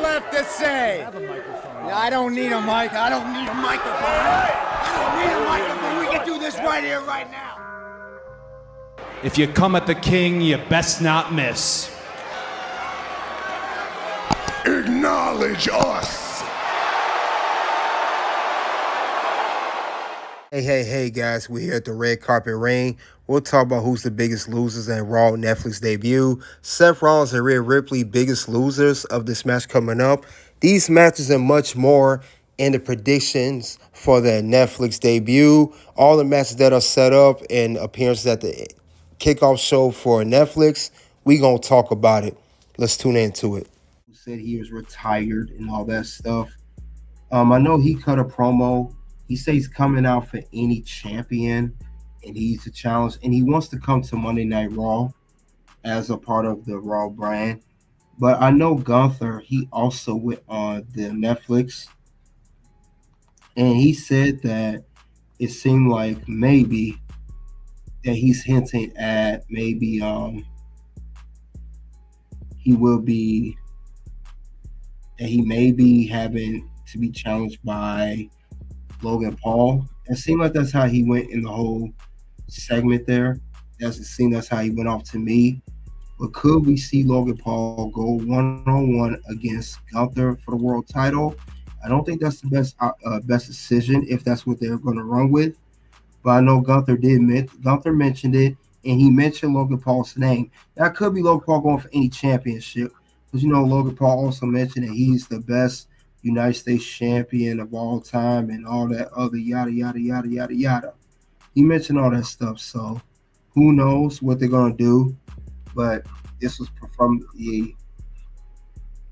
left to say? Have a microphone. I don't need a mic. I don't need a microphone. I don't need a microphone. We can do this right here, right now. If you come at the king, you best not miss. Acknowledge us. Hey guys, we're here at the Red Carpet Ring. We'll talk about who's the biggest losers in Raw Netflix debut. Seth Rollins and Rhea Ripley, biggest losers of this match coming up. These matches and much more in the predictions for the Netflix debut. All the matches that are set up and appearances at the kickoff show for Netflix. We gonna talk about it. Let's tune into it. Who said he was retired and all that stuff. I know he cut a promo. He says he's coming out for any champion, and he's a challenge, and he wants to come to Monday Night Raw as a part of the Raw brand. But I know Gunther, he also went on the Netflix, and he said that it seemed like maybe that he's hinting at maybe he may be having to be challenged by Logan Paul. It seemed like that's how he went in the whole segment there. That's how he went off to me. But could we see Logan Paul go one-on-one against Gunther for the world title? I don't think that's the best decision if that's what they're going to run with. But I know Gunther mentioned it, and he mentioned Logan Paul's name. That could be Logan Paul going for any championship. Because, Logan Paul also mentioned that he's the best United States champion of all time and all that other yada, yada, yada, yada, yada. He mentioned all that stuff. So who knows what they're going to do. But this was from the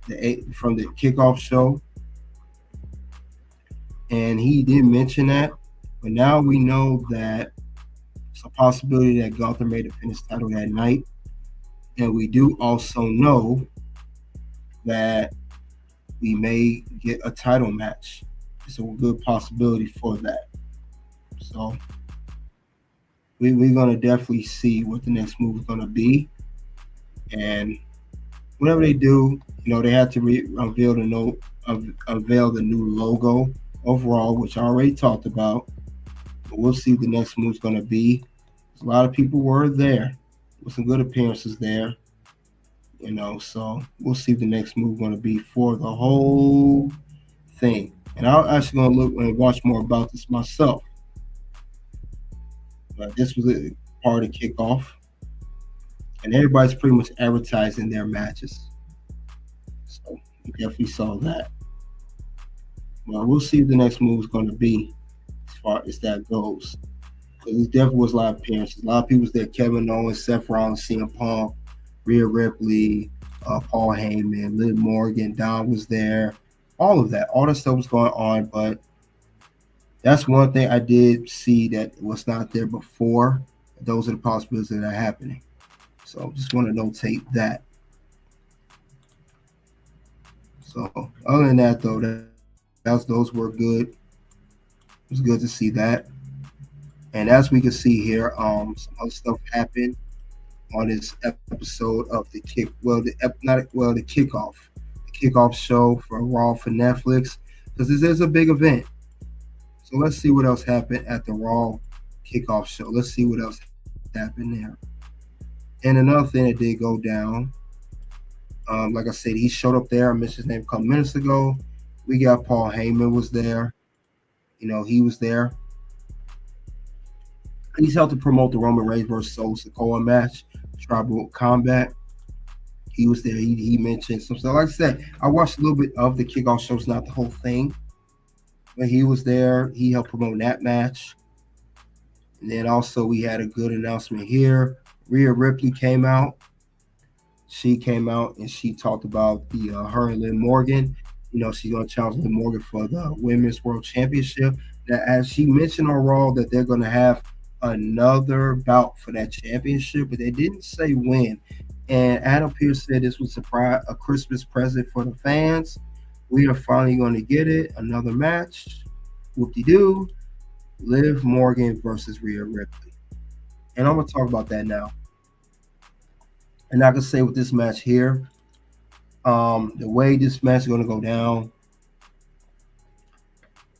kickoff show. And he did mention that. But now we know that it's a possibility that Gunther may defend his title that night. And we do also know that we may get a title match. It's a good possibility for that. So we're going to definitely see what the next move is going to be. And whatever they do, they have to unveil the new logo overall, which I already talked about. But we'll see what the next move is going to be. A lot of people were there with some good appearances there. So we'll see the next move going to be for the whole thing. And I'm actually going to look and watch more about this myself. But this was a part of kickoff. And everybody's pretty much advertising their matches. So we definitely saw that. Well, we'll see what the next move is going to be as far as that goes. Because there definitely was a lot of appearances. A lot of people was there. Kevin Owens, Seth Rollins, CM Punk, Rhea Ripley, Paul Heyman, Liv Morgan, Don was there. All of that. All that stuff was going on. But that's one thing I did see that was not there before. Those are the possibilities that are happening. So just want to notate that. So other than that, though, those were good. It was good to see that. And as we can see here, some other stuff happened on this episode of the kickoff show for Raw for Netflix, because this is a big event. So let's see what else happened at the Raw kickoff show. Let's see what else happened there. And another thing that did go down, like I said, he showed up there. I mentioned his name a couple minutes ago. We got Paul Heyman was there. He was there. He's helped to promote the Roman Reigns versus Sikoa match, Tribal Combat. He was there. He mentioned some stuff. Like I said, I watched a little bit of the kickoff shows, not the whole thing. But he was there. He helped promote that match. And then also we had a good announcement here. Rhea Ripley came out. She came out and she talked about her and Liv Morgan. She's going to challenge Liv Morgan for the Women's World Championship. Now, as she mentioned on Raw, that they're going to have another bout for that championship, but they didn't say when. And Adam Pearce said this was a Christmas present for the fans. We are finally going to get it. Another match. Whoop-de-doo. Liv Morgan versus Rhea Ripley. And I'm going to talk about that now. And I can say with this match here, The way this match is going to go down,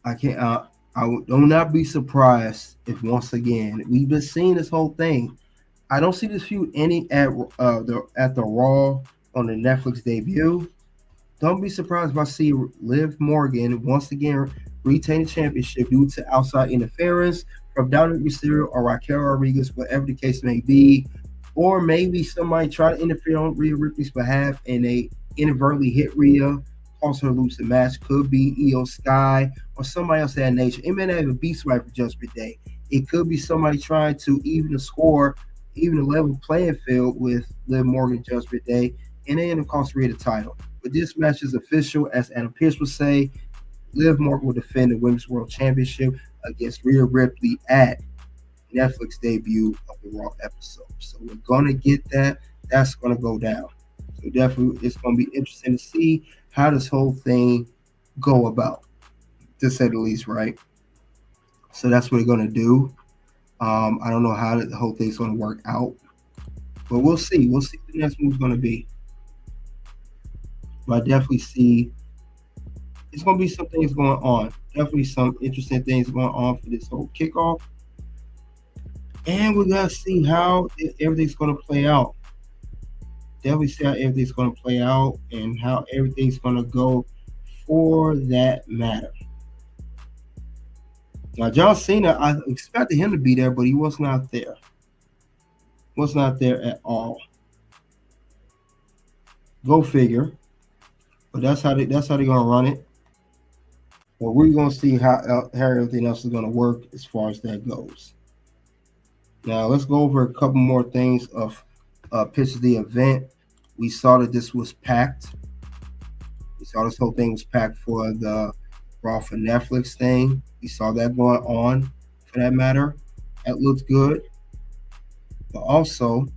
I can't. I would do not be surprised if once again we've been seeing this whole thing. I don't see this feud ending at the Raw on the Netflix debut. Don't be surprised if I see Liv Morgan once again retain the championship due to outside interference from Dominic Mysterio or Raquel Rodriguez, whatever the case may be. Or maybe somebody try to interfere on Rhea Ripley's behalf and they inadvertently hit Rhea, cause her lose the match. Could be Io Sky or somebody else of that nature. It may not even be Swiper Judgment Day. It could be somebody trying to even the score, even a level playing field with Liv Morgan Judgment Day, and they end up costing Rhea the title. But this match is official, as Adam Pearce would say. Liv Morgan will defend the Women's World Championship against Rhea Ripley at Netflix debut of the Raw episode. So we're gonna get that. That's gonna go down. So definitely, it's gonna be interesting to see how this whole thing go about, to say the least, right? So that's what we're gonna do. I don't know how the whole thing's gonna work out, but we'll see. We'll see what the next move's gonna be. But I definitely see it's going to be some things going on. Definitely some interesting things going on for this whole kickoff. And we're going to see how everything's going to play out. Definitely see how everything's going to play out and how everything's going to go for that matter. Now, John Cena, I expected him to be there, but he was not there. Was not there at all. Go figure. But that's how they're gonna run it. Well, we're gonna see how everything else is gonna work as far as that goes. Now let's go over a couple more things of pictures of the event. We saw that this was packed. We saw this whole thing was packed for the Raw for Netflix thing. We saw that going on, for that matter. That looked good. But also,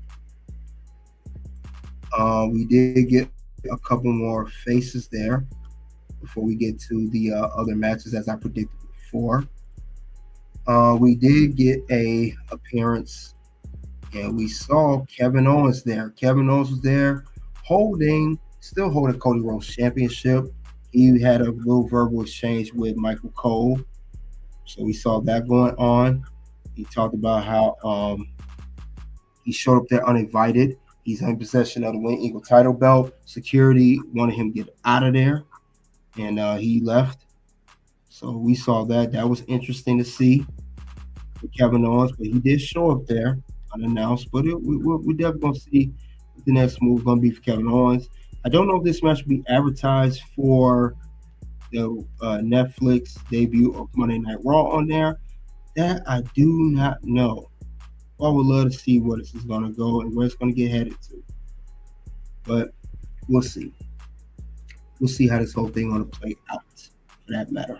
we did get a couple more faces there before we get to the other matches, as I predicted before. We did get a appearance, and we saw Kevin Owens there. Kevin Owens was there, still holding Cody Rhodes Championship. He had a little verbal exchange with Michael Cole, so we saw that going on. He talked about how he showed up there uninvited. He's in possession of the Win Eagle title belt. Security wanted him to get out of there, and he left. So we saw that. That was interesting to see for Kevin Owens, but he did show up there unannounced. But we're definitely going to see what the next move is going to be for Kevin Owens. I don't know if this match will be advertised for the Netflix debut of Monday Night Raw on there. That I do not know. I would love to see where this is going to go and where it's going to get headed to. But we'll see. We'll see how this whole thing going to play out, for that matter.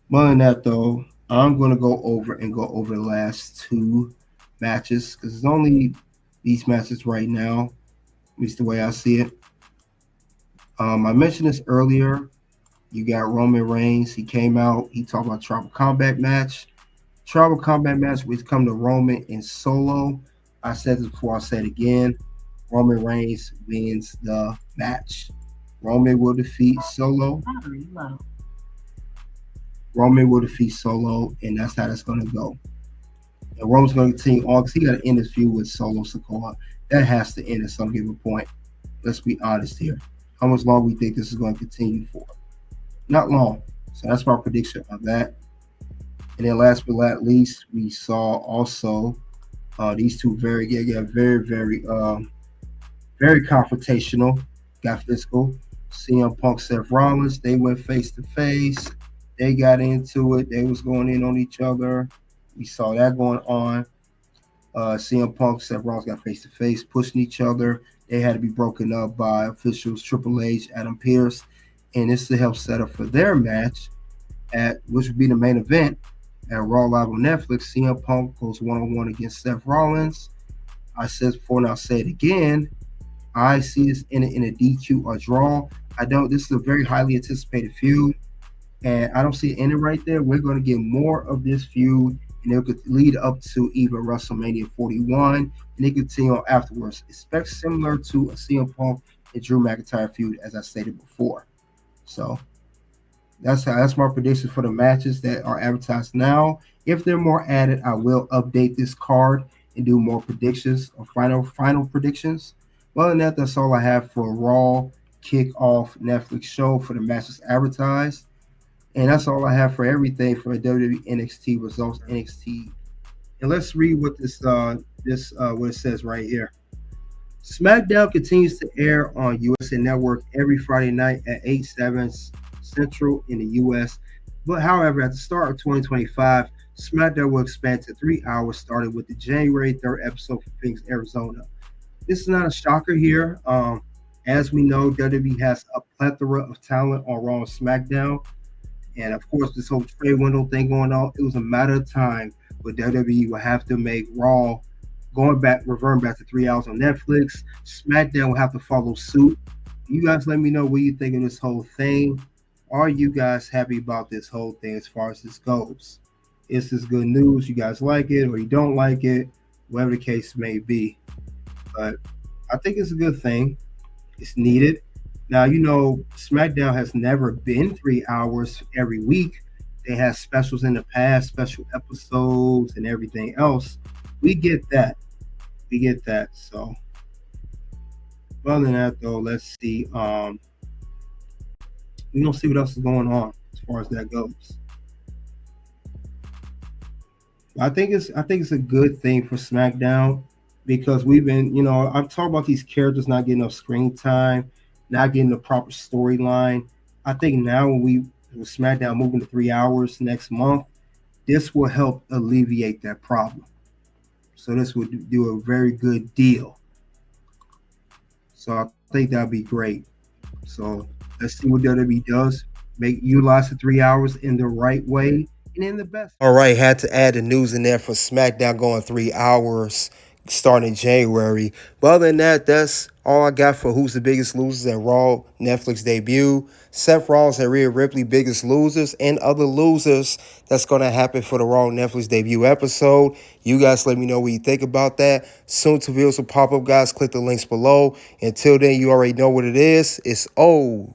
More than that, though, I'm going to go over the last two matches, because it's only these matches right now, at least the way I see it. I mentioned this earlier. You got Roman Reigns. He came out. He talked about Tribal Combat match. Tribal Combat match, which come to Roman and Solo. I said this before, I'll say it again. Roman Reigns wins the match. Roman will defeat Solo. Roman will defeat Solo, and that's how that's going to go. And Roman's going to continue on because he got to end this feud with Solo Sikoa. That has to end at some given point. Let's be honest here. How much longer we think this is going to continue for? Not long. So that's my prediction of that. And then last but not least, we saw also these two very confrontational, got physical. CM Punk, Seth Rollins, they went face to face. They got into it. They was going in on each other. We saw that going on. CM Punk, Seth Rollins got face to face, pushing each other. They had to be broken up by officials Triple H, Adam Pearce, and this to help set up for their match, which would be the main event at Raw Live on Netflix. CM Punk goes one-on-one against Seth Rollins. I said before, and I'll say it again. I see this in a DQ or draw. This is a very highly anticipated feud, and I don't see it ending right there. We're going to get more of this feud, and it could lead up to even WrestleMania 41, and it could continue on afterwards. Expect similar to a CM Punk and Drew McIntyre feud, as I stated before. So that's my prediction for the matches that are advertised now. If there are more added, I will update this card and do more predictions or final predictions. Well, than that, that's all I have for Raw Kickoff Netflix show for the matches advertised. And that's all I have for everything for WWE NXT results, NXT. And let's read what what it says right here. SmackDown continues to air on USA Network every Friday night at 8/7 Central in the US. But however, at the start of 2025, SmackDown will expand to 3 hours, starting with the January 3rd episode for Phoenix, Arizona. This is not a shocker here. As we know, WWE has a plethora of talent on Raw and SmackDown. And of course, this whole trade window thing going on, it was a matter of time where WWE will have to make Raw reverting back to 3 hours on Netflix. SmackDown will have to follow suit. You guys let me know what you think of this whole thing. Are you guys happy about this whole thing as far as this goes? Is this good news? You guys like it or you don't like it? Whatever the case may be. But I think it's a good thing. It's needed. Now, SmackDown has never been 3 hours every week. They had specials in the past, special episodes and everything else. We get that. So, other than that, though, let's see. We're gonna see what else is going on as far as that goes. I think it's a good thing for SmackDown because we've been, I've talked about these characters not getting enough screen time, not getting the proper storyline. I think now with SmackDown moving to 3 hours next month, this will help alleviate that problem. So this would do a very good deal. So I think that'd be great. So let's see what WWE does. Utilize the 3 hours in the right way and in the best. All right, had to add the news in there for SmackDown going 3 hours starting in January. But other than that, that's all I got for Who's the Biggest Losers and Raw Netflix debut. Seth Rollins and Rhea Ripley, biggest losers, and other losers that's going to happen for the Raw Netflix debut episode. You guys let me know what you think about that. Soon to videos will pop up, guys. Click the links below. Until then, you already know what it is. It's OUT.